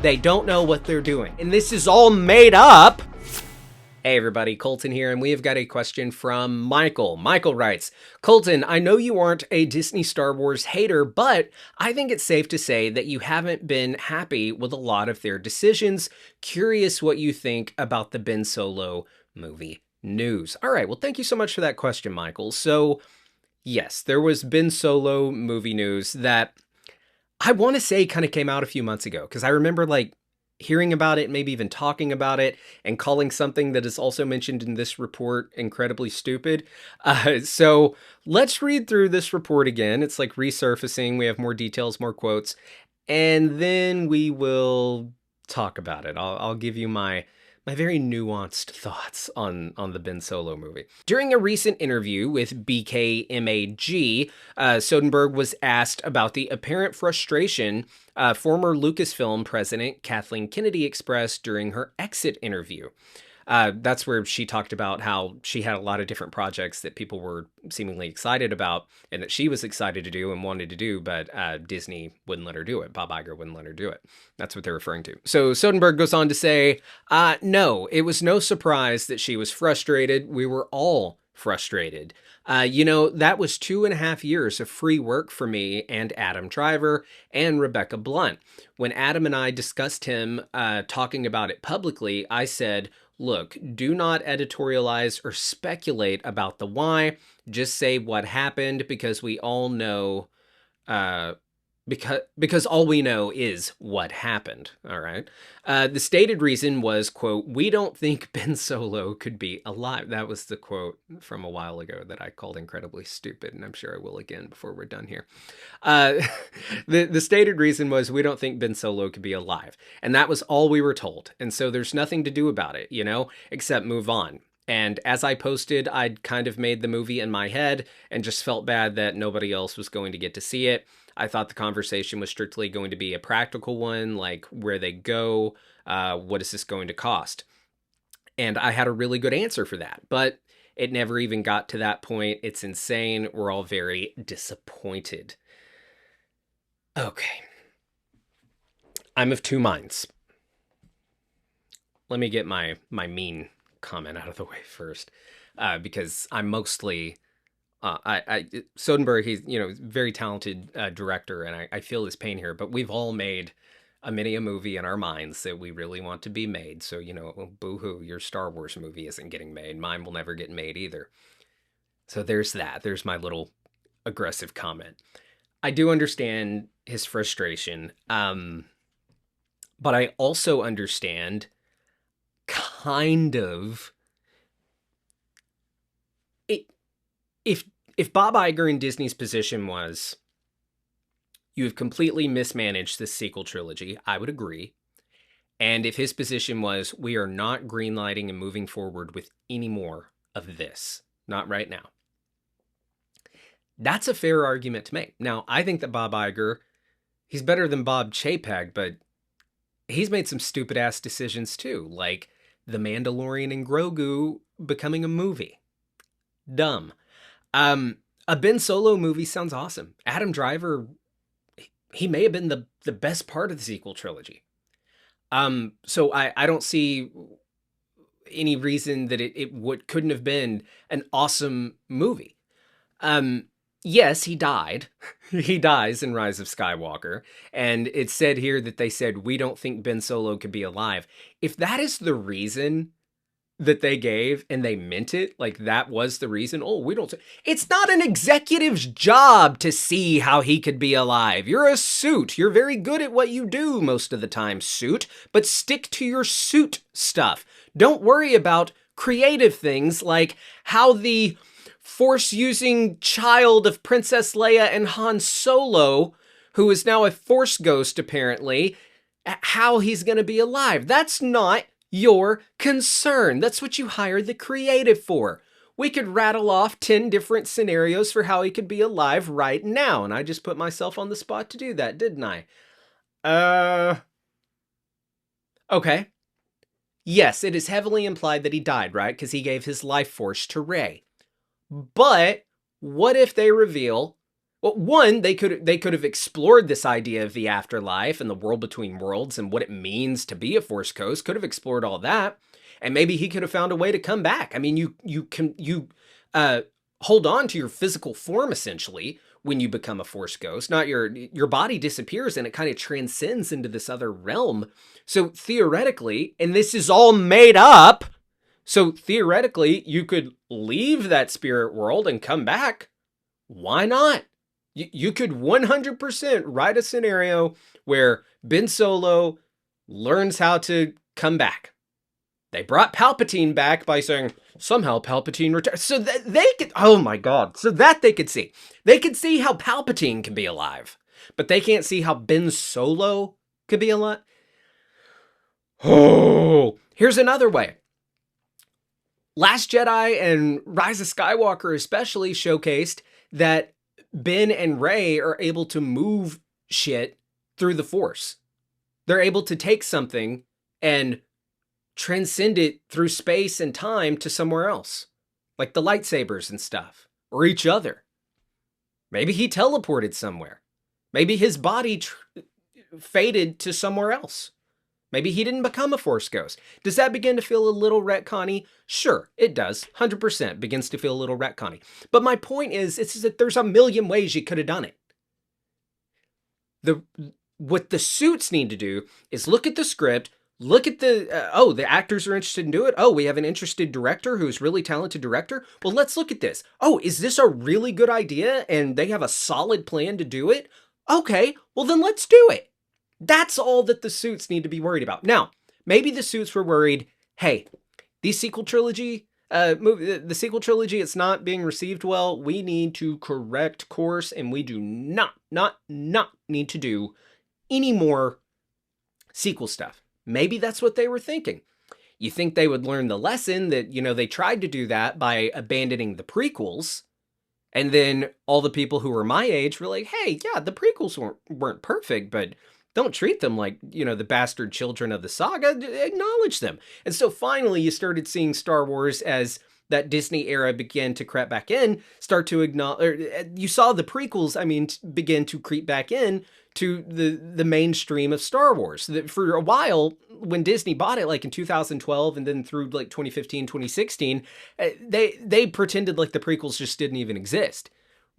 They don't know what they're doing. And this is all made up. Hey everybody, Colton here, and we have got a question from Michael. Michael writes, Colton, I know you aren't a Disney Star Wars hater, but I think it's safe to say that you haven't been happy with a lot of their decisions. Curious what you think about the Ben Solo movie news. All right, well, thank you so much for that question, Michael. So, yes, there was Ben Solo movie news that I want to say kind of came out a few months ago, because I remember hearing about it, maybe even talking about it, and calling something that is also mentioned in this report incredibly stupid. So let's read through this report again. It's like resurfacing. We have more details, more quotes, and then we will talk about it. I'll give you my very nuanced thoughts on the Ben Solo movie. During a recent interview with BKMAG, Soderbergh was asked about the apparent frustration former Lucasfilm president Kathleen Kennedy expressed during her exit interview. That's where she talked about how she had a lot of different projects that people were seemingly excited about and that she was excited to do and wanted to do, but Disney wouldn't let her do it. Bob Iger wouldn't let her do it. That's what they're referring to. So Soderbergh goes on to say, no, it was no surprise that she was frustrated. We were all frustrated. That was 2.5 years of free work for me and Adam Driver and Rebecca Blunt. When Adam and I discussed him talking about it publicly, I said, look, do not editorialize or speculate about the why. Just say what happened, because we all know, because all we know is what happened. All right. The stated reason was, quote, we don't think Ben Solo could be alive. That was the quote from a while ago that I called incredibly stupid, and I'm sure I will again before we're done here. The stated reason was we don't think Ben Solo could be alive. And that was all we were told. And so there's nothing to do about it, except move on. And as I posted, I'd kind of made the movie in my head and just felt bad that nobody else was going to get to see it. I thought the conversation was strictly going to be a practical one, like where they go, what is this going to cost? And I had a really good answer for that, but it never even got to that point. It's insane. We're all very disappointed. Okay. I'm of two minds. Let me get my mean comment out of the way first, because I'm mostly... Soderbergh, he's, very talented director, and I feel his pain here, but we've all made a movie in our minds that we really want to be made. So, boo-hoo, your Star Wars movie isn't getting made. Mine will never get made either. So there's that. There's my little aggressive comment. I do understand his frustration, but I also understand kind of... If Bob Iger in Disney's position was, you have completely mismanaged this sequel trilogy, I would agree. And if his position was, we are not greenlighting and moving forward with any more of this, not right now, that's a fair argument to make. Now, I think that Bob Iger, he's better than Bob Chapek, but he's made some stupid-ass decisions too, like The Mandalorian and Grogu becoming a movie. Dumb. A Ben Solo movie sounds awesome. Adam Driver, he may have been the best part of the sequel trilogy. So I don't see any reason that it couldn't have been an awesome movie. Yes, he died. He dies in Rise of Skywalker. And it's said here that they said, we don't think Ben Solo could be alive. If that is the reason that they gave and they meant it, like that was the reason, we don't... It's not an executive's job to see how he could be alive. You're a suit. You're very good at what you do most of the time, suit, but stick to your suit stuff. Don't worry about creative things like how the Force-using child of Princess Leia and Han Solo, who is now a Force ghost apparently, how he's going to be alive. That's not your concern. That's what you hired the creative for. We could rattle off 10 different scenarios for how he could be alive right now, and I just put myself on the spot to do that, didn't I? Okay. Yes, it is heavily implied that he died, right? Because he gave his life force to Rey. But what if they reveal Well, one, they could have explored this idea of the afterlife and the world between worlds and what it means to be a Force Ghost. Could have explored all that, and maybe he could have found a way to come back. I mean, you uh, hold on to your physical form essentially when you become a Force Ghost. Not your body disappears and it kind of transcends into this other realm. So theoretically, and this is all made up. So theoretically, you could leave that spirit world and come back. Why not? You could 100% write a scenario where Ben Solo learns how to come back. They brought Palpatine back by saying, somehow Palpatine returned. So that they could, oh my God, so that they could see. They could see how Palpatine can be alive, but they can't see how Ben Solo could be alive. Oh, here's another way. Last Jedi and Rise of Skywalker especially showcased that Ben and Rey are able to move shit through the Force. They're able to take something and transcend it through space and time to somewhere else, like the lightsabers and stuff, or each other. Maybe he teleported somewhere. Maybe his body faded to somewhere else. Maybe he didn't become a Force Ghost. Does that begin to feel a little retconny? Sure, it does. 100% begins to feel a little retconny. But my point is that there's a million ways you could have done it. What the suits need to do is look at the script, look at the actors are interested in doing it. Oh, we have an interested director who's really talented director. Well, let's look at this. Oh, is this a really good idea and they have a solid plan to do it? Okay, well then let's do it. That's all that the suits need to be worried about. Now, maybe the suits were worried, hey, the sequel trilogy, it's not being received well. We need to correct course and we do not need to do any more sequel stuff. Maybe that's what they were thinking. You think they would learn the lesson that, they tried to do that by abandoning the prequels. And then all the people who were my age were like, hey, yeah, the prequels weren't perfect, but don't treat them like, the bastard children of the saga. Acknowledge them. And so finally you started seeing Star Wars as that Disney era began to creep back in, start to acknowledge, you saw the prequels, begin to creep back in to the mainstream of Star Wars. For a while, when Disney bought it, like in 2012 and then through like 2015, 2016, they pretended like the prequels just didn't even exist.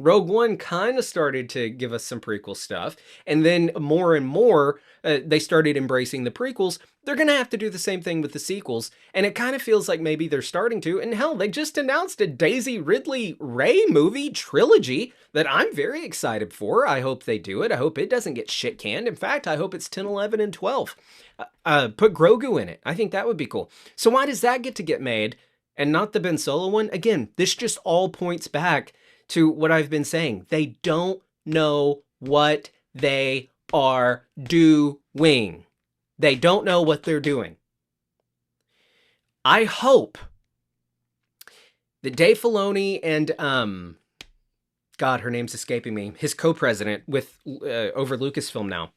Rogue One kind of started to give us some prequel stuff, and then more and more, they started embracing the prequels. They're going to have to do the same thing with the sequels, and it kind of feels like maybe they're starting to, and hell, they just announced a Daisy Ridley Rey movie trilogy that I'm very excited for. I hope they do it. I hope it doesn't get shit canned. In fact, I hope it's 10, 11, and 12. Put Grogu in it. I think that would be cool. So why does that get made, and not the Ben Solo one? Again, this just all points back to what I've been saying. They don't know what they are doing. They don't know what they're doing. I hope that Dave Filoni and, God, her name's escaping me, his co-president over Lucasfilm now.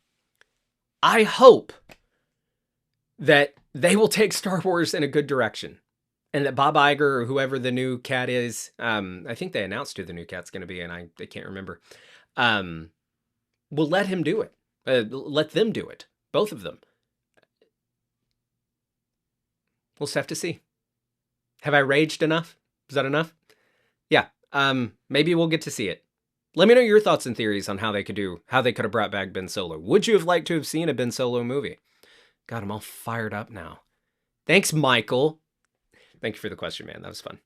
I hope that they will take Star Wars in a good direction. And that Bob Iger or whoever the new cat is, I think they announced who the new cat's going to be, and I can't remember, will let him do it. Let them do it. Both of them. We'll just have to see. Have I raged enough? Is that enough? Yeah. Maybe we'll get to see it. Let me know your thoughts and theories on how they could have brought back Ben Solo. Would you have liked to have seen a Ben Solo movie? God, I'm all fired up now. Thanks, Michael. Thank you for the question, man. That was fun.